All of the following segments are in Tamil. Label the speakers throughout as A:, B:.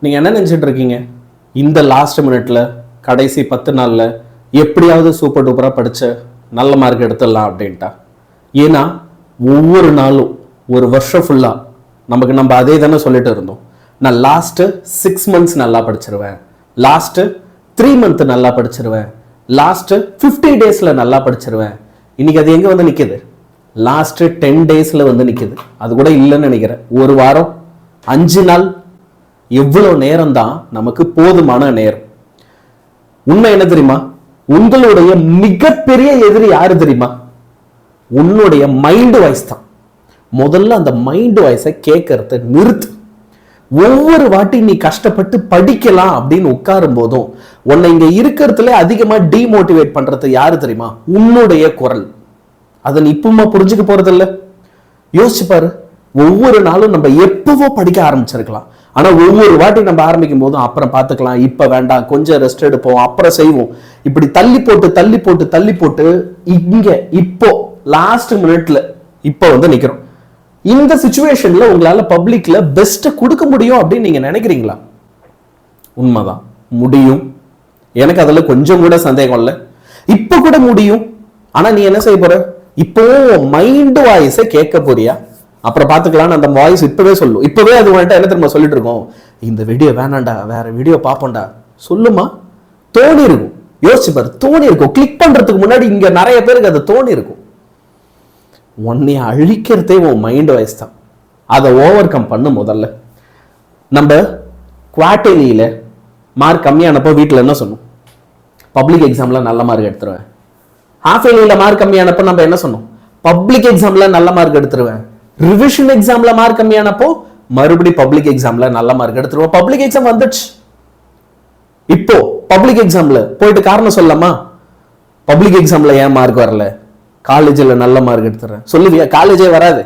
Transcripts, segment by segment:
A: நீங்கள் என்ன நினச்சிட்டு இருக்கீங்க? இந்த லாஸ்ட் மினிட்ல கடைசி 10 நாளில் எப்படியாவது சூப்பர் டூப்பராக படித்த நல்ல மார்க் எடுத்துடலாம் அப்படின்ட்டா? ஏன்னா ஒவ்வொரு நாளும் ஒரு வருஷம் ஃபுல்லாக நம்ம அதே தானே சொல்லிட்டு இருந்தோம். நான் லாஸ்ட்டு 6 months நல்லா படிச்சிருவேன், லாஸ்ட்டு 3 months நல்லா படிச்சிருவேன், லாஸ்ட்டு 50 days நல்லா படிச்சிருவேன். இன்னைக்கு அது எங்கே வந்து நிற்கிது? லாஸ்ட்டு 10 days வந்து நிற்கிது. அது கூட இல்லைன்னு நினைக்கிறேன். ஒரு வாரம் 5 நாள் எவ்வளோ நேரம் தான் நமக்கு போதுமான நேரம்? உண்மை என்ன தெரியுமா? உங்களுடைய மிகப்பெரிய எதிரி யாரு தெரியுமா? உன்னுடைய மைண்ட் வாய்ஸ் தான். முதல்ல அந்த மைண்ட் வாய்ஸை கேட்கறத நிறுத்து. ஒவ்வொரு வாட்டி நீ கஷ்டப்பட்டு படிக்கலாம் அப்படின்னு உட்காரும் போதும் உன்னை இங்க இருக்கிறதுல அதிகமா டிமோட்டிவேட் பண்றது யாரு தெரியுமா? உன்னுடைய குரல். அதை நீ இப்பமா புரிஞ்சுக்க போறதில்ல. யோசிச்சு பாரு. ஒவ்வொரு நாளும் நம்ம எப்பவோ படிக்க ஆரம்பிச்சிருக்கலாம். ஆனா ஒவ்வொரு வாட்டி நம்ம ஆரம்பிக்கும் போதும் அப்புறம் பார்த்துக்கலாம், இப்ப வேண்டாம், கொஞ்சம் ரெஸ்ட் எடுப்போம், அப்புறம் செய்வோம், இப்படி தள்ளி போட்டு இங்க இப்போ லாஸ்ட் மினிட்ல இப்ப வந்து நிக்கிறோம். இந்த சிச்சுவேஷன்ல உங்களால பப்ளிக்ல பெஸ்ட் கொடுக்க முடியும் அப்படின்னு நீங்க நினைக்கிறீங்களா? உண்மைதான், முடியும். எனக்கு அதுல கொஞ்சம் கூட சந்தேகம் இல்லை. இப்ப கூட முடியும். ஆனா நீ என்ன செய்ய போற? இப்போ மைண்ட் வாய்ஸை கேட்க போறியா? அப்புறம் பார்த்துக்கலான்னு அந்த வாய்ஸ் இப்பவே சொல்லும். இப்பவே அது வந்துட்டு என்ன தெரியுமா சொல்லிட்டு இருக்கோம்? இந்த வீடியோ வேணாண்டா, வேற வீடியோ பார்ப்போம்டா. சொல்லுமா? தோணி இருக்கும். யோசிச்சு பாரு, தோணி இருக்கும். கிளிக் பண்றதுக்கு முன்னாடி இங்க நிறைய பேருக்கு அது தோணி இருக்கும். உன்னை அழிக்கிறதே உன் மைண்ட் வாய்ஸ் தான். அதை ஓவர் கம் பண்ணு. முதல்ல நம்ம குவார்டர்லியில மார்க் கம்மியானப்போ வீட்டில் என்ன சொன்னோம்? பப்ளிக் எக்ஸாம்ல நல்ல மார்க் எடுத்துருவேன். ஹாஃப் இயர்லியில மார்க் கம்மியானப்போ நம்ம என்ன சொன்னோம்? பப்ளிக் எக்ஸாம்ல நல்ல மார்க் எடுத்துருவேன். ரிவிஷன் எக்ஸாம்ல மார்க் கம்மியானப்போ மறுபடியும் பப்ளிக் எக்ஸாம்ல நல்ல மார்க் எடுத்துருவோம். பப்ளிக் எக்ஸாம் வந்துடுச்சு. இப்போ பப்ளிக் எக்ஸாம்ல போயிட்டு காரணம் சொல்லலாமா? பப்ளிக் எக்ஸாம்ல ஏன் மார்க் வரல? காலேஜில் நல்ல மார்க் எடுத்துறேன் சொல்லுவியா? காலேஜே வராது.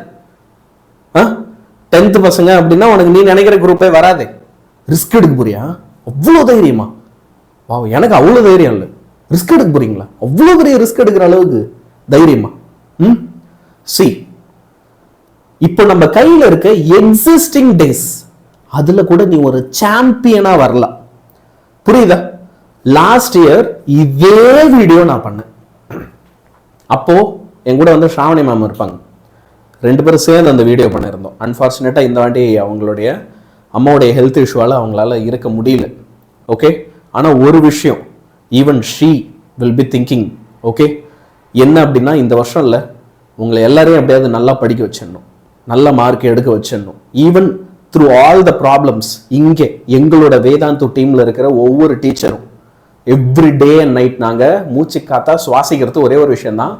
A: 10th பசங்க அப்படின்னா உனக்கு நீ நினைக்கிற குரூப்பே வராது. ரிஸ்க் எடுக்க போறியா? அவ்வளோ தைரியமா? வா, எனக்கு அவ்வளோ தைரியம் இல்லை. ரிஸ்க் எடுக்க போறீங்களா? அவ்வளோ பெரிய ரிஸ்க் எடுக்கிற அளவுக்கு தைரியமா? சி, இப்போ நம்ம கையில் இருக்க எக்ஸிஸ்டிங் டேஸ் அதுல கூட நீ ஒரு சாம்பியனா வரலாம். புரியுதா? லாஸ்ட் இயர் இதே வீடியோ நான் பண்ணேன். அப்போ என் கூட வந்து ஸ்ராவணி மேம் இருப்பாங்க. 2 பேரும் சேர்ந்து அந்த வீடியோ பண்ணியிருந்தோம். அன்ஃபார்ச்சுனேட்டா இந்த வாட்டி அவங்களுடைய அம்மாவுடைய ஹெல்த் இஷ்யூவால அவங்களால இருக்க முடியல. ஓகே, ஆனா ஒரு விஷயம், even she will be thinking. Okay, என்ன அப்படின்னா இந்த வருஷம் இல்லை, உங்களை எல்லாரையும் எப்படியாவது நல்லா படிக்க வச்சிடணும், நல்ல மார்க் எடுக்க வச்சிடணும். Even through all the problems இங்கே எங்களோட வேதாந்து டீம்ல இருக்கிற ஒவ்வொரு டீச்சரும் எவ்ரி டே அண்ட் நைட் நாங்கள் மூச்சு காத்தா சுவாசிக்கிறது ஒரே ஒரு விஷயம் தான்.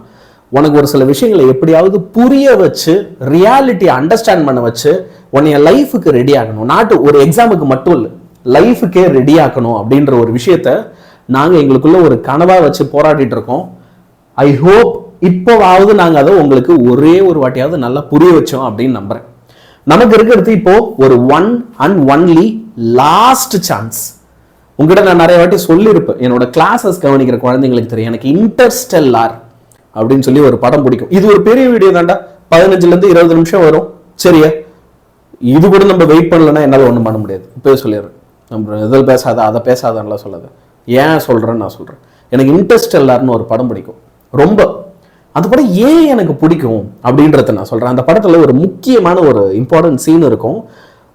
A: உனக்கு ஒரு சில விஷயங்களை எப்படியாவது புரிய வச்சு ரியாலிட்டியை அண்டர்ஸ்டாண்ட் பண்ண வச்சு உன்னைய லைஃபுக்கு ரெடி ஆகணும். நாட்டு ஒரு எக்ஸாமுக்கு மட்டும் இல்லை, லைஃபுக்கே ரெடி ஆக்கணும் அப்படின்ற ஒரு விஷயத்த நாங்கள் எங்களுக்குள்ள ஒரு கனவாக வச்சு போராடிட்டு இருக்கோம். ஐ ஹோப் இப்போவாவது நாங்கள் அதை உங்களுக்கு ஒரே ஒரு வாட்டியாவது நல்லா புரிய வச்சோம் அப்படின்னு நம்புறேன். நமக்கு இருக்கிறது இப்போ ஒரு one and only last chance. உங்ககிட்ட நான் நிறைய வாட்டி சொல்லியிருப்பேன், என்னோட கிளாஸஸ் கவனிக்கிற குழந்தைங்களுக்கு தெரியும், எனக்கு இன்டர்ஸ்டெல்லார் அப்படின்னு சொல்லி ஒரு படம் பிடிக்கும். இது ஒரு பெரிய வீடியோ தான்டா, 15 to 20 நிமிஷம் வரும். சரியா? இது கூட நம்ம வெயிட் பண்ணலன்னா என்னால் ஒன்றும் பண்ண முடியாது. இப்போவே சொல்லிடுறேன், நம்ம எதில் பேசாத அதை பேசாதான்லாம் சொல்லாத. ஏன் சொல்கிறேன்னு நான் சொல்கிறேன். எனக்கு இன்டர்ஸ்டெல்லார்னு ஒரு படம் பிடிக்கும் ரொம்ப. அந்த படம் ஏன் எனக்கு பிடிக்கும் அப்படின்றத நான் சொல்கிறேன். அந்த படத்தில் ஒரு முக்கியமான ஒரு இம்பார்ட்டன்ட் சீன் இருக்கும்.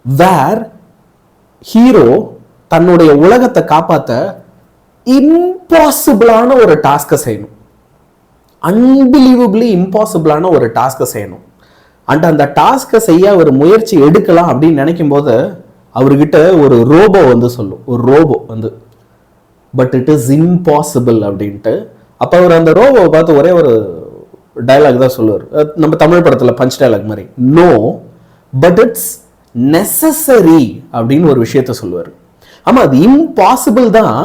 A: வேர் ஹீரோ தன்னுடைய உலகத்தை காப்பாற்ற இம்பாசிபிளான ஒரு டாஸ்கை செய்யணும். அன்பிலீவபிளி இம்பாசிபிளான ஒரு டாஸ்கை செய்யணும். அண்ட் அந்த டாஸ்கை செய்ய அவர் முயற்சி எடுக்கலாம் அப்படின்னு நினைக்கும் போது அவர்கிட்ட ஒரு ரோபோ வந்து சொல்லும், ஒரு ரோபோ வந்து பட் இட் இஸ் இம்பாசிபிள் அப்படின்ட்டு. அப்போ அவர் அந்த ரோபோவை பார்த்து ஒரே ஒரு டைலாக் தான் சொல்லுவார், நம்ம தமிழ் படத்தில் பஞ்ச் டைலாக் மாதிரி, நோ பட் இட்ஸ் நெசசரி அப்படின்னு ஒரு விஷயத்த சொல்லுவார். ஆமாம், அது இம்பாசிபிள் தான்,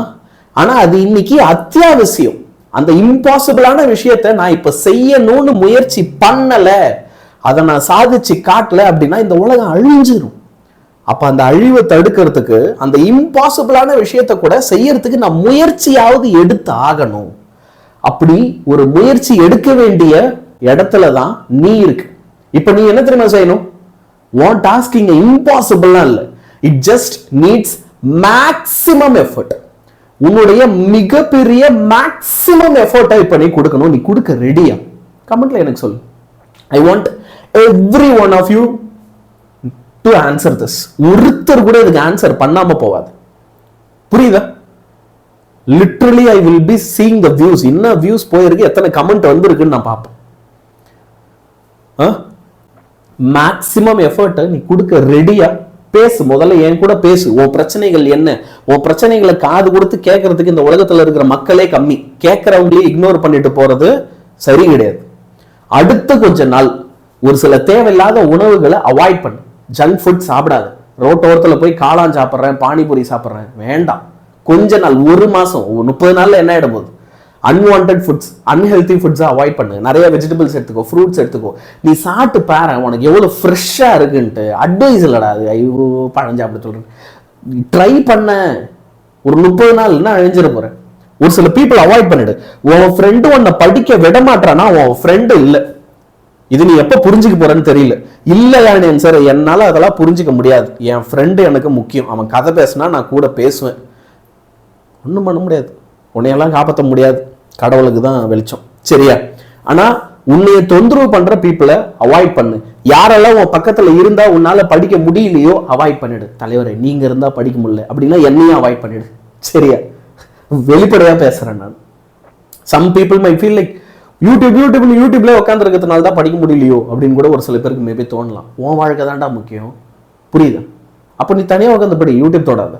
A: ஆனால் அது இன்னைக்கு அத்தியாவசியம். அந்த இம்பாசிபிளான விஷயத்த நான் இப்போ செய்யணும்னு முயற்சி பண்ணலை, அதை நான் சாதிச்சு காட்டல அப்படின்னா இந்த உலகம் அழிஞ்சிரும். அப்போ அந்த அழிவை தடுக்கிறதுக்கு அந்த இம்பாசிபிளான விஷயத்த கூட செய்யறதுக்கு நான் முயற்சியாவது எடுத்து ஆகணும். அப்படி ஒரு முயற்சி எடுக்க வேண்டிய இடத்துல தான் நீ இருக்கு. இப்போ நீ என்ன தெரியுமா செய்யணும்? உன் டாஸ்க் இங்க இம்பாசிபிள்லாம் இல்லை, it just needs maximum effort, உன்னுடைய மிகப்பெரிய மேக்ஸிமம் எஃபர்ட்டை இப்ப நீ கொடுக்கணும். நீ கொடுக்க ரெடியா? கமெண்ட்ல எனக்கு சொல்லு. I want every one of you to answer this. ஒருத்தர் கூட இதுக்கு ஆன்சர் பண்ணாம போவாது. புரியுதா? Literally I will be seeing the views. என்ன வியூஸ் போயிருக்கு, எத்தனை கமெண்ட் வந்திருக்குன்னு நான் பார்ப்பேன். மேக்ஸிமம் எஃபர்ட்டை நீ கொடுக்க ரெடியா? பேசு, முதல்ல என் கூட பேசு. உன் பிரச்சனைகள் என்ன? உன் பிரச்சனைகளை காது கொடுத்து கேட்கறதுக்கு இந்த உலகத்துல இருக்கிற மக்களே கம்மி. கேட்கறவங்களே இக்னோர் பண்ணிட்டு போறது சரி கிடையாது. அடுத்த கொஞ்ச நாள் ஒரு சில தேவையில்லாத உணவுகளை அவாய்ட் பண்ணு. ஜங்க் ஃபுட் சாப்பிடாது. ரோட்டோரத்தில் போய் காளான் சாப்பிட்றேன், பானிபூரி சாப்பிட்றேன், வேண்டாம். கொஞ்ச நாள், ஒரு மாசம், 30 நாள்ல என்ன ஆயிட போகுது? அன்வான்ட் ஃபுட்ஸ், அன்ஹெல்தி ஃபுட்ஸை அவாய்ட் பண்ணு. நிறைய வெஜிடபிள்ஸ் எடுத்துக்கோ, ஃப்ரூட்ஸ் எடுத்துக்கோ. நீ சாப்பிட்டு பாரு உனக்கு எவ்வளவு ஃப்ரெஷ்ஷா இருக்குன்ட்டு. அட்வைஸ் இல்லடா அது, ஐயோ பழஞ்சா அப்படி சொல்றேன். ட்ரை பண்ண ஒரு 30 நாள் என்ன அழிஞ்சிட போற. ஒரு சில பீப்புள் அவாய்ட் பண்ணிடு. உன் ஃப்ரெண்டு உன்னை படிக்க விட மாட்டானா உன் ஃப்ரெண்டு இல்லை. இது நீ எப்ப புரிஞ்சுக்க போறன்னு தெரியல. இல்ல சார், என்னால அதெல்லாம் புரிஞ்சுக்க முடியாது. என் ஃப்ரெண்டு எனக்கு முக்கியம். அவன் கதை பேசினா நான் கூட பேசுவேன். ஒன்றும் பண்ண முடியாது, உன்னையெல்லாம் காப்பாற்ற முடியாது. கடவுளுக்கு தான் வெளிச்சம், சரியா? ஆனா உன்னைய தொந்தரவு பண்ற பீப்புளை அவாய்ட் பண்ணு. யாரெல்லாம் உன் பக்கத்துல இருந்தா உன்னால படிக்க முடியலையோ அவாய்ட் பண்ணிடு. தலைவரே நீங்க இருந்தா படிக்க முடியல அப்படின்னா என்னையும் அவாய்ட் பண்ணிடு, சரியா? வெளிப்படையா பேசுறேன் நான். Some people may feel like யூடியூப்ல உட்காந்துருக்கிறதுனால தான் படிக்க முடியலையோ அப்படின்னு கூட ஒரு சில பேருக்கு மேபி தோணலாம். உன் வாழ்க்கை தான்டா முக்கியம், புரியுதா? அப்ப நீ தனியா உட்காந்து படி, யூடியூப் தொடாத.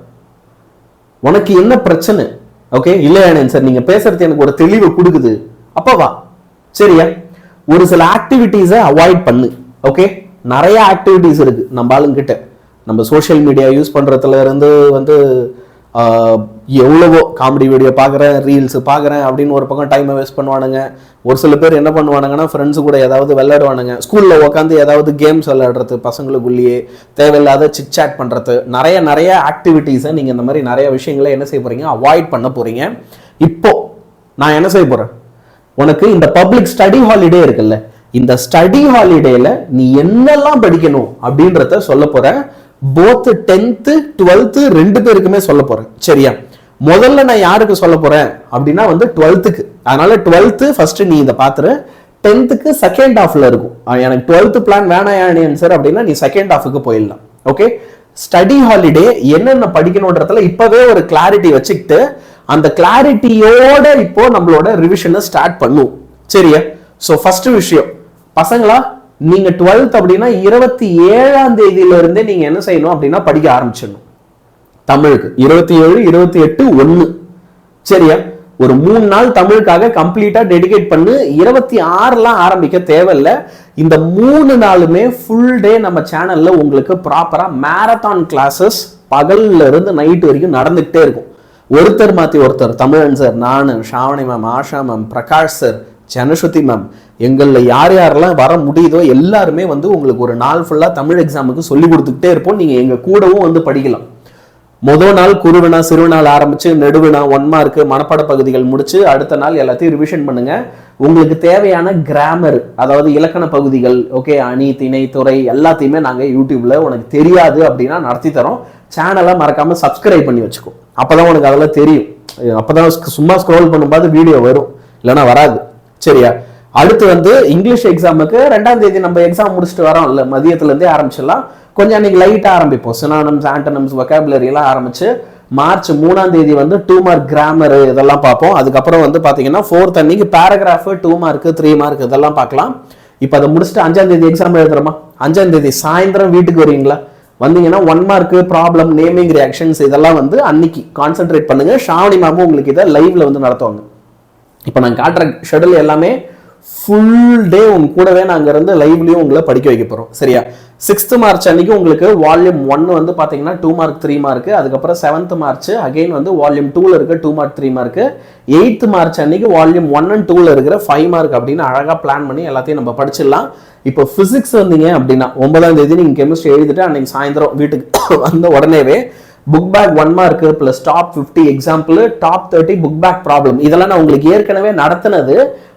A: உனக்கு என்ன பிரச்சனை? ஓகே, இல்லையா சார் நீங்க பேசுறது எனக்கு ஒரு தெளிவு கொடுக்குது, அப்பவா, சரியா? ஒரு சில ஆக்டிவிட்டிஸை அவாய்ட் பண்ணு. ஓகே, நிறைய ஆக்டிவிட்டிஸ் இருக்கு நம்ம ஆளுங்கிட்ட. நம்ம சோஷியல் மீடியா யூஸ் பண்றதுல இருந்து வந்து எவ்வளவோ காமெடி வீடியோ பார்க்குறேன், ரீல்ஸ் பார்க்குறேன் அப்படின்னு ஒரு பக்கம் டைமை வேஸ்ட் பண்ணுவானுங்க. ஒரு சில பேர் என்ன பண்ணுவானுங்கன்னா ஃப்ரெண்ட்ஸு கூட ஏதாவது விளையாடுவானுங்க. ஸ்கூலில் உட்காந்து ஏதாவது கேம்ஸ் விளையாடுறது, பசங்களுக்குள்ளேயே தேவையில்லாத சிட் சாட் பண்ணுறது, நிறைய ஆக்டிவிட்டீஸை நீங்கள் இந்த மாதிரி நிறைய விஷயங்களை என்ன செய்ய போகிறீங்க, அவாய்ட் பண்ண போகிறீங்க. இப்போ நான் என்ன செய்ய போகிறேன், உனக்கு இந்த பப்ளிக் ஸ்டடி ஹாலிடே இருக்குல்ல, இந்த ஸ்டடி ஹாலிடேல நீ என்னெல்லாம் படிக்கணும் அப்படின்றத சொல்ல போகிறேன். போத் 10th 12th ரெண்டு பேருக்குமே சொல்ல போறேன், சரியா? முதல்ல நான் யாருக்கு சொல்ல போறேன் அப்படின்னா வந்து 12th. அதனால 12th ஃபர்ஸ்ட் நீ இதை பாத்துரு. 10th செகண்ட் ஹாஃப்ல இருக்கும். எனக்கு 12th பிளான் வேணாம் சார் அப்படின்னா நீ செகண்ட் ஹாஃபுக்கு போயிடலாம். ஓகே, ஸ்டடி ஹாலிடே என்னென்ன படிக்கணும்ன்றதுல இப்பவே ஒரு கிளாரிட்டி வச்சுக்கிட்டு அந்த கிளாரிட்டியோட இப்போ நம்மளோட ரிவிஷனை ஸ்டார்ட் பண்ணும், சரியா? ஸோ ஃபர்ஸ்ட் விஷயம், பசங்களா நீங்க 12th அப்படின்னா 27ஆம் தேதியில இருந்தே நீங்க என்ன செய்யணும் அப்படின்னா படிக்க ஆரம்பிச்சிடணும். தமிழுக்கு 27, 28, 1, சரியா? ஒரு 3 நாள் தமிழுக்காக கம்ப்ளீட்டா டெடிகேட் பண்ணு. 26லாம் ஆரம்பிக்க தேவையில்லை. இந்த 3 நாளுமே ஃபுல் டே நம்ம சேனல்ல உங்களுக்கு ப்ராப்பரா மேரத்தான் கிளாஸஸ் பகல்ல இருந்து நைட் வரைக்கும் நடந்துகிட்டே இருக்கும். ஒருத்தர் மாத்தி ஒருத்தர், தமிழன் சார், நானு, Shavani ma'am, Asha ma'am, Prakash sir, Janashruti ma'am, எங்களில் யார் யாரெல்லாம் வர முடியுதோ எல்லாருமே வந்து உங்களுக்கு ஒரு நாள் ஃபுல்லாக தமிழ் எக்ஸாமுக்கு சொல்லி கொடுத்துக்கிட்டே இருப்போம். நீங்கள் எங்கள் கூடவும் வந்து படிக்கலாம். முதல் நாள் குருவினா சிறுநாள் ஆரம்பிச்சு, நெடுவினா 1 மார்க்கு மனப்பாட பகுதிகள் முடிச்சு, அடுத்த நாள் எல்லாத்தையும் ரிவிஷன் பண்ணுங்க. உங்களுக்கு தேவையான கிராமர், அதாவது இலக்கண பகுதிகள், ஓகே, அணி, திணை, துறை எல்லாத்தையுமே நாங்கள் யூடியூப்ல உனக்கு தெரியாது அப்படின்னா நடத்தி தரோம். சேனலை மறக்காம சப்ஸ்கிரைப் பண்ணி வச்சுக்கோ, அப்பதான் உனக்கு அதெல்லாம் தெரியும். அப்பதான் சும்மா ஸ்க்ரோல் பண்ணும்போது வீடியோ வரும், இல்லைன்னா வராது, சரியா? அடுத்து வந்து இங்கிலீஷ் எக்ஸாமுக்கு 2ஆம் தேதி நம்ம எக்ஸாம் முடிச்சுட்டு வரோம் இல்ல, மதியத்துல இருந்தே ஆரம்பிச்சிடலாம். கொஞ்சம் அன்னைக்கு லைட்டா ஆரம்பிப்போம். சினானிம்ஸ், ஆண்டனிம்ஸ், வொக்காபுலரி எல்லாம் ஆரம்பிச்சு மார்ச் 3ஆம் தேதி வந்து 2 மார்க் கிராமர் இதெல்லாம் பார்ப்போம். அதுக்கப்புறம் வந்து பாத்தீங்கன்னா 4th அன்னைக்கு பேராகிராஃப் 2 மார்க் 3 மார்க் இதெல்லாம் பார்க்கலாம். இப்போ அதை முடிச்சுட்டு 5ஆம் தேதி எக்ஸாம் எழுதுறோமா, 5ஆம் தேதி சாயந்தரம் வீட்டுக்கு வருவீங்களா? வந்தீங்கன்னா 1 மார்க் ப்ராப்ளம், நேமிங், ரியாக்ஷன்ஸ் இதெல்லாம் வந்து அன்னைக்கு கான்சென்ட்ரேட் பண்ணுங்க. ஷாவணி மேமும் உங்களுக்கு இதை லைவ்ல வந்து நடத்துவாங்க. இப்போ நான் காட்டுற ஷெடியூல் எல்லாமே ஃபுல் டே உங்க கூடவே நாங்க இருந்து லைவ்லயும் உங்களை படிக்க வைக்க போறோம், சரியா? 6th மார்ச் அன்னைக்கு உங்களுக்கு வால்யூம் 1 வந்து பாத்தீங்கன்னா 2 மார்க் 3 மார்க். அதுக்கப்புறம் 7th மார்ச் அகைன் வந்து வால்யூம் 2ல இருக்க 2 மார்க் 3 மார்க். 8th மார்ச் அன்னைக்கு வால்யூம் 1 and 2ல இருக்கிற 5 மார்க் அப்படின்னு அழகா பிளான் பண்ணி எல்லாத்தையும் நம்ம படிச்சிடலாம். இப்போ பிசிக்ஸ் வந்தீங்க அப்படின்னா 9ஆம் தேதி நீங்க கெமிஸ்ட்ரி எழுதிட்டு அன்னைக்கு சாயந்தரம் வீட்டுக்கு வந்த உடனேவே book back 1 mark plus top 50 example, top 30 book back problem இதெல்லாம் நான் உங்களுக்கு ஏற்கனவே நடத்தினது.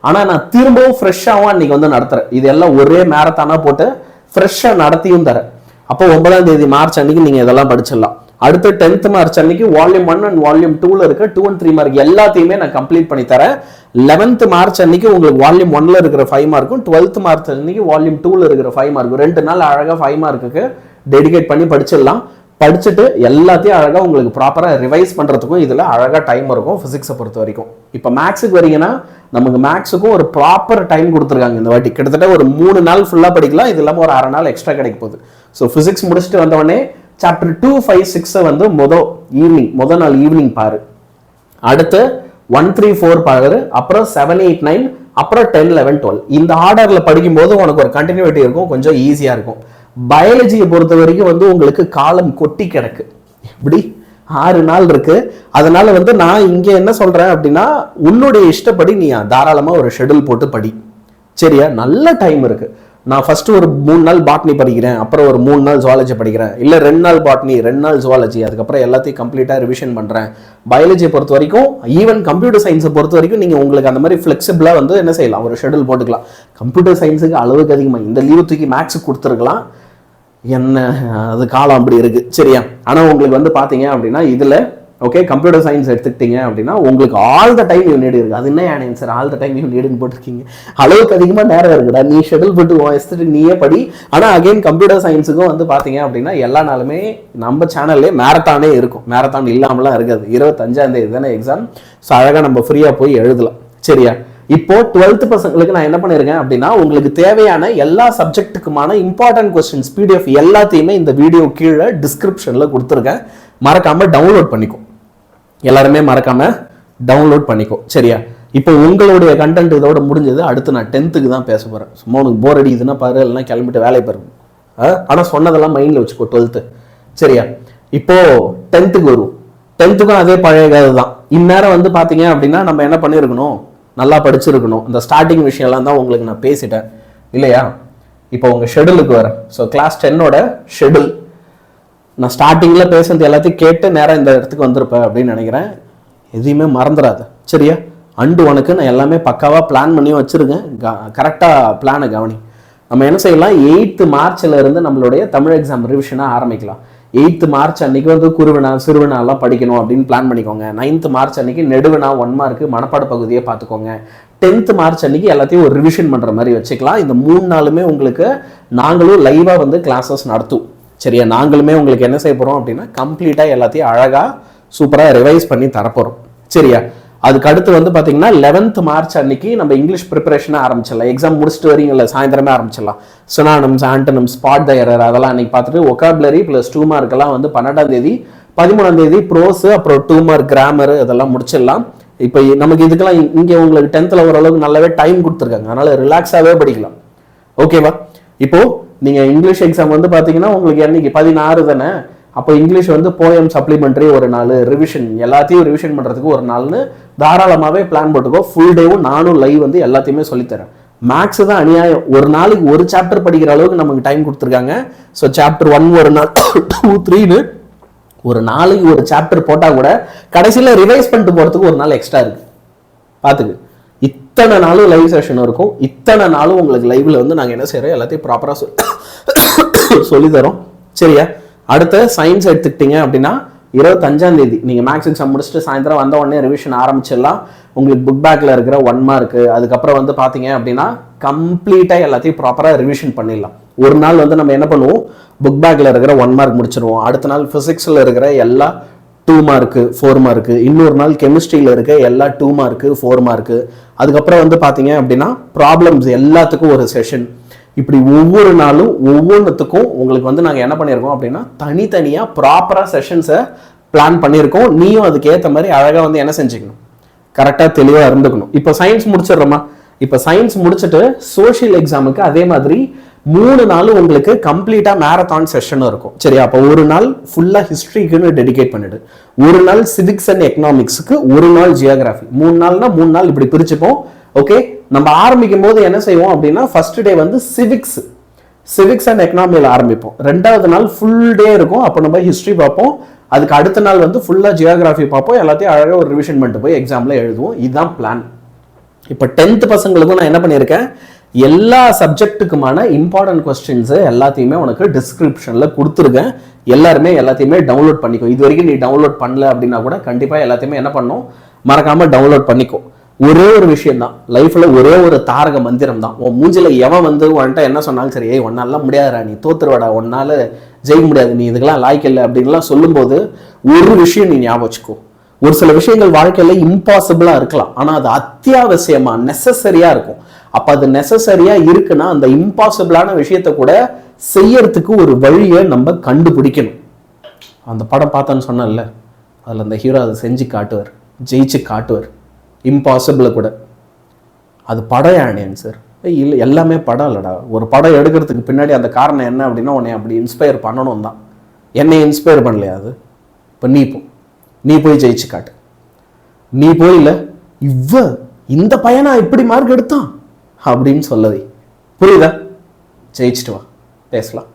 A: ஆனா நான் திரும்பவும் ஃப்ரெஷ்ஷாவும் அன்னைக்கு வந்து நடத்துறேன். இதெல்லாம் ஒரே மேரத்தானா போட்டு ஃப்ரெஷ்ஷா நடத்தியும் தரேன். அப்போ 9ஆம் தேதி மார்ச் அன்னைக்கு நீங்க இதெல்லாம் படிச்சிடலாம். அடுத்து 10th மார்ச் அன்னைக்கு வால்யூம் 1 அண்ட் வால்யூம் 2ல இருக்க 2 and 3 மார்க் எல்லாத்தையுமே நான் கம்ப்ளீட் பண்ணி தரேன். 11th மார்ச் அன்னைக்கு உங்களுக்கு வால்யூம் 1ல இருக்கிற 5 மார்க்கும் 12th மார்ச் அன்னைக்கு வால்யூம் 2ல இருக்கிற 5 மார்க் 2 நாள் அழகா 5 மார்க்குக்கு டெடிகேட் பண்ணி படிச்சிடலாம். படிச்சுட்டு எல்லாத்தையும் அழகா உங்களுக்கு ப்ராப்பரா ரிவைஸ் பண்றதுக்கும் இதுல அழகா டைம் இருக்கும் பிசிக்ஸை பொறுத்த வரைக்கும். இப்போ மேக்ஸுக்கு வரீங்கன்னா நமக்கு மேக்ஸுக்கும் ஒரு ப்ராப்பர் டைம் கொடுத்துருக்காங்க இந்த வாட்டி. கிட்டத்தட்ட ஒரு 3 நாள் ஃபுல்லா படிக்கலாம். இது இல்லாமல் ஒரு 1/2 நாள் எக்ஸ்ட்ரா கிடைக்க போகுது. ஸோ பிசிக்ஸ் முடிச்சுட்டு வந்தவொடனே சாப்டர் 2, 5, 6 வந்து முத நாள் ஈவினிங் பாரு. அடுத்து 1, 3, 4 பாரு. அப்புறம் 7, 8, 9, அப்புறம் 10, 11, 12. இந்த ஆர்டர்ல படிக்கும்போது உனக்கு ஒரு கண்டினியூட்டி இருக்கும், கொஞ்சம் ஈஸியா இருக்கும். பயாலஜியை பொறுத்த வரைக்கும் வந்து உங்களுக்கு காலம் கொட்டி கிடக்கு. இப்படி 6 நாள் இருக்கு. அதனால வந்து நான் இங்க என்ன சொல்றேன் அப்படின்னா, உன்னுடைய இஷ்டப்படி நீ தாராளமா ஒரு ஷெட்யூல் போட்டு படி. சரியா? நல்ல டைம் இருக்கு. நான் ஃபர்ஸ்ட் ஒரு 3 நாள் பாட்னி படிக்கிறேன், அப்புறம் ஒரு 3 நாள் ஜுவாலஜி படிக்கிறேன், இல்லை 2 நாள் பாட்னி 2 நாள் ஜுவாலஜி, அதுக்கப்புறம் எல்லாத்தையும் கம்ப்ளீட்டாக ரிவிஷன் பண்ணுறேன். பயாலஜியை பொறுத்த வரைக்கும், ஈவன் கம்ப்யூட்டர் சயின்ஸை பொறுத்த வரைக்கும் நீங்கள் உங்களுக்கு அந்த மாதிரி ஃப்ளெக்சிபிளாக வந்து என்ன செய்யலாம், ஒரு ஷெட்யூல் போட்டுக்கலாம். கம்ப்யூட்டர் சயின்ஸுக்கு அளவுக்கு அதிகமாக இந்த லீவு தூக்கி மேக்ஸுக்கு கொடுத்துருக்கலாம். என்ன அது காலம் அப்படி இருக்கு. சரியா? ஆனால் உங்களுக்கு வந்து பார்த்தீங்க அப்படின்னா இதில் ஓகே கம்ப்யூட்டர் சயின்ஸ் எடுத்துக்கிட்டீங்க அப்படின்னா உங்களுக்கு all the time you need இருக்கு. அது என்ன answer all the time you நீடுன்னு போட்டிருக்கீங்க. அளவுக்கு அதிகமாக நேரம் இருக்குடா, நீ ஷெட்யூல் போட்டு நீயே படி. ஆனால் அகைன் கம்ப்யூட்டர் சயின்ஸுக்கும் வந்து பார்த்தீங்க அப்படின்னா எல்லா நாளுமே நம்ம சேனல்லே மேரத்தானே இருக்கும். மேரத்தான் இல்லாமலாம் இருக்காது. 25ஆம் தேதி தானே எக்ஸாம். ஸோ அழகாக நம்ம ஃப்ரீயாக போய் எழுதலாம். சரியா? இப்போ 12th பசங்களுக்கு நான் என்ன பண்ணிருக்கேன் அப்படின்னா, உங்களுக்கு தேவையான எல்லா சப்ஜெக்ட்டுக்குமான இம்பார்ட்டன்ட் கொஸ்டின்ஸ் PDF எல்லாத்தையுமே இந்த வீடியோ கீழே டிஸ்கிரிப்ஷன்ல கொடுத்துருக்கேன். மறக்காம டவுன்லோட் பண்ணிக்கோ. எல்லாருமே மறக்காம டவுன்லோட் பண்ணிக்கோ. சரியா? இப்போ உங்களுடைய கண்டென்ட் இதோட முடிஞ்சது. அடுத்து நான் 10th தான் பேச போறேன். சும்மா உனக்கு போர் அடிக்குதுன்னா பாரு, இல்லைன்னா கிளம்பிட்டு வேலையை பாரு. ஆனா சொன்னதெல்லாம் மைண்ட்ல வச்சுக்கோ 12th. சரியா? இப்போ 10th வரும். 10th அதே பழைய கதை தான். இந்நேரம் வந்து பாத்தீங்க அப்படின்னா நம்ம என்ன பண்ணிருக்கணும், நல்லா படிச்சிருக்கணும். இந்த ஸ்டார்டிங் விஷயம்லாம் தான் உங்களுக்கு நான் பேசிட்டேன் இல்லையா? இப்போ உங்க ஷெட்யூலுக்கு வரேன். ஸோ கிளாஸ் 10ஓட ஷெட்யூல் நான் ஸ்டார்டிங்கில் பேசுறது எல்லாத்தையும் கேட்டு நேரம் இந்த இடத்துக்கு வந்திருப்பேன் அப்படின்னு நினைக்கிறேன். எதையுமே மறந்துடாது. சரியா? அண்டு உனக்கு நான் எல்லாமே பக்காவாக பிளான் பண்ணி வச்சுருக்கேன். கரெக்டாக பிளானை கவனி. நம்ம என்ன செய்யலாம், 8th மார்ச்ல இருந்து நம்மளுடைய தமிழ் எக்ஸாம் ரிவிஷனாக ஆரம்பிக்கலாம். 8th மார்ச் அன்னைக்கு வந்து குருவினா சிறுவினாலாம் படிக்கணும் அப்படின்னு பிளான் பண்ணிக்கோங்க. 9th மார்ச் அன்னைக்கு நெடுவினா 1 மார்க்கு மனப்பாட பகுதியை பார்த்துக்கோங்க. 10th மார்ச் அன்னைக்கு எல்லாத்தையும் ஒரு ரிவிஷன் பண்ணுற மாதிரி வச்சுக்கலாம். இந்த 3 நாளுமே உங்களுக்கு நாங்களும் லைவாக வந்து கிளாஸஸ் நடத்தும். சரியா? நாங்களுமே உங்களுக்கு என்ன செய்ய போகிறோம் அப்படின்னா கம்ப்ளீட்டாக எல்லாத்தையும் அழகாக சூப்பராக ரிவைஸ் பண்ணி தரப்போகிறோம். சரியா? அதுக்கு அடுத்து வந்து பார்த்தீங்கன்னா 11th மார்ச் அன்னைக்கு நம்ம இங்கிலீஷ் ப்ரிப்பரேஷனை ஆரம்பிச்சிடலாம். எக்ஸாம் முடிச்சுட்டு வரீங்களா, சாயந்தரமே ஆரம்பிச்சிடலாம். Synonyms, antonyms, spot the error அதெல்லாம் அன்னைக்கு பார்த்துட்டு ஒகாபுலரி ப்ளஸ் 2 மார்க்கெல்லாம் வந்து 12ஆம் தேதி 13ஆம் தேதி ப்ரோஸு அப்புறம் 2 மார்க் கிராமர் அதெல்லாம் முடிச்சிடலாம். இப்போ நமக்கு இதுக்கெல்லாம் இங்கே உங்களுக்கு 10th ஓரளவுக்கு நல்லாவே டைம் கொடுத்துருக்காங்க. அதனால ரிலாக்ஸாகவே படிக்கலாம். ஓகேவா? இப்போ நீங்கள் இங்கிலீஷ் எக்ஸாம் வந்து பார்த்தீங்கன்னா உங்களுக்கு என்னைக்கு 16 தானே. அப்போ இங்கிலீஷ் வந்து போயம் சப்ளிமெண்ட்ரி ஒரு நாள், ரிவிஷன் எல்லாத்தையும் ரிவிஷன் பண்ணுறதுக்கு ஒரு நாள்னு தாராளமாகவே பிளான் போட்டுக்கோ. ஃபுல் டேவும் நானும் லைவ் வந்து எல்லாத்தையுமே சொல்லித்தரேன். மேக்ஸ் தான் அநியாயம். ஒரு நாளைக்கு ஒரு சாப்டர் படிக்கிற அளவுக்கு நமக்கு டைம் கொடுத்துருக்காங்க. ஸோ சாப்டர் 1 ஒரு நாள் 2, 3ன்னு ஒரு நாளைக்கு ஒரு சாப்டர் போட்டால் கூட கடைசியில் ரிவைஸ் பண்ணிட்டு போகிறதுக்கு ஒரு நாள் எக்ஸ்ட்ரா இருக்கு. பார்த்துக்கு இத்தனை நாளும் லைவ் செஷன் இருக்கும். இத்தனை நாளும் உங்களுக்கு லைவ்ல வந்து நாங்கள் என்ன செய்கிறோம், எல்லாத்தையும் ப்ராப்பராக சொல்லித்தரோம். சரியா? அடுத்த சயின்ஸ் எடுத்துக்கிட்டீங்க அப்படின்னா 25ஆம் தேதி நீங்கள் மேக்ஸ் எக்ஸாம் முடிச்சுட்டு சாயந்தரம் வந்த உடனே ரிவிஷன் ஆரம்பிச்சிடலாம். உங்களுக்கு புக் பேக்கில் இருக்கிற 1 மார்க்கு அதுக்கப்புறம் வந்து பார்த்தீங்க அப்படின்னா கம்ப்ளீட்டாக எல்லாத்தையும் ப்ராப்பராக ரிவிஷன் பண்ணிடலாம். ஒரு நாள் வந்து நம்ம என்ன பண்ணுவோம், புக் பேக்கில் இருக்கிற 1 மார்க் முடிச்சிருவோம். அடுத்த நாள் ஃபிசிக்ஸில் இருக்கிற எல்லா 2 மார்க்கு 4 மார்க்கு, இன்னொரு நாள் கெமிஸ்ட்ரியில் இருக்க எல்லா 2 மார்க்கு 4 மார்க்கு, அதுக்கப்புறம் வந்து பார்த்தீங்க அப்படின்னா ப்ராப்ளம்ஸ் எல்லாத்துக்கும் ஒரு செஷன். இப்படி ஒவ்வொரு நாளும் ஒவ்வொன்றுத்துக்கும் உங்களுக்கு வந்து நாங்கள் என்ன பண்ணியிருக்கோம் அப்படின்னா தனித்தனியாக ப்ராப்பராக செஷன்ஸை பிளான் பண்ணியிருக்கோம். நீயும் அதுக்கு ஏற்ற மாதிரி அழகாக வந்து என்ன செஞ்சுக்கணும், கரெக்டாக தெளிவாக இருந்துக்கணும். இப்போ சயின்ஸ் முடிச்சிடுறோமா? இப்போ சயின்ஸ் முடிச்சுட்டு சோஷியல் எக்ஸாமுக்கு அதே மாதிரி 3 நாளும் உங்களுக்கு கம்ப்ளீட்டாக மேரத்தான் செஷனும் இருக்கும். சரி? அப்போ ஒரு நாள் ஃபுல்லாக ஹிஸ்ட்ரிக்குன்னு டெடிகேட் பண்ணிடு, ஒரு நாள் சிவிக்ஸ் அண்ட் எக்கனாமிக்ஸுக்கு, ஒரு நாள் ஜியோகிராஃபி. 3 நாள்னா 3 நாள் இப்படி பிரிச்சுப்போம். ஓகே? நம்ம ஆரம்பிக்கும் போது என்ன செய்வோம் அப்படின்னா ஃபர்ஸ்ட் டே வந்து சிவிக்ஸ் அண்ட் எக்கனாமியில் ஆரம்பிப்போம். 2வது நாள் ஃபுல் டே இருக்கும். அப்போ நம்ம ஹிஸ்ட்ரி பார்ப்போம். அதுக்கு அடுத்த நாள் வந்து ஃபுல்லாக ஜியோகிராஃபி பார்ப்போம். எல்லாத்தையும் அழகாக ஒரு ரிவிஷன் பண்ணிட்டு போய் எக்ஸாமில் எழுதுவோம். இதுதான் பிளான். இப்போ 10th பசங்களுக்கும் நான் என்ன பண்ணியிருக்கேன், எல்லா சப்ஜெக்ட்டுக்குமான இம்பார்ட்டன்ட் கொஸ்டின்ஸு எல்லாத்தையுமே உனக்கு டிஸ்கிரிப்ஷனில் கொடுத்துருக்கேன். எல்லாருமே எல்லாத்தையுமே டவுன்லோட் பண்ணிக்கோ. இது வரைக்கும் நீ டவுன்லோட் பண்ணல அப்படின்னா கூட கண்டிப்பாக எல்லாத்தையுமே என்ன பண்ணும், மறக்காமல் டவுன்லோட் பண்ணிக்கோ. ஒரே ஒரு விஷயம் தான் லைஃப்பில், ஒரே ஒரு தாரக மந்திரம் தான். உன் மூஞ்சில் எவன் வந்து வந்துட்டு என்ன சொன்னாலும் சரி, ஏய் ஒன்னாலாம் முடியாதுடா, நீ தோத்துருவாடா, ஒன்னால் ஜெயிக்க முடியாது, நீ இதுக்கெல்லாம் லாய்க்கு இல்லை அப்படின்லாம் சொல்லும்போது ஒரு விஷயம் நீ ஞாபகம் வச்சுக்கோ. ஒரு சில விஷயங்கள் வாழ்க்கையில் இம்பாசிபிளாக இருக்கலாம், ஆனால் அது அத்தியாவசியமாக நெசசரியாக இருக்கும். அப்போ அது நெசசரியாக இருக்குன்னா அந்த இம்பாசிபிளான விஷயத்த கூட செய்யறதுக்கு ஒரு வழியை நம்ம கண்டுபிடிக்கணும். அந்த படம் பார்த்தோன்னு சொன்னல, அதில் அந்த ஹீரோ அதை செஞ்சு காட்டுவார், ஜெயிச்சு காட்டுவார் இம்பாசிபிளை கூட. அது படம் யானியன் சார் இல்லை, எல்லாமே படம் இல்லைடா. ஒரு படம் எடுக்கிறதுக்கு பின்னாடி அந்த காரணம் என்ன அப்படின்னா உன்னை அப்படி இன்ஸ்பயர் பண்ணணும் தான். என்னை இன்ஸ்பயர் பண்ணலையா அது? இப்போ நீ போய் ஜெயிச்சு காட்டு. நீ போய் இல்லை இந்த பையனா இப்படி மார்க் எடுத்தான் அப்படின்னு சொல்லவே, புரியுதா? ஜெயிச்சுட்டு வா, பேசலாம்.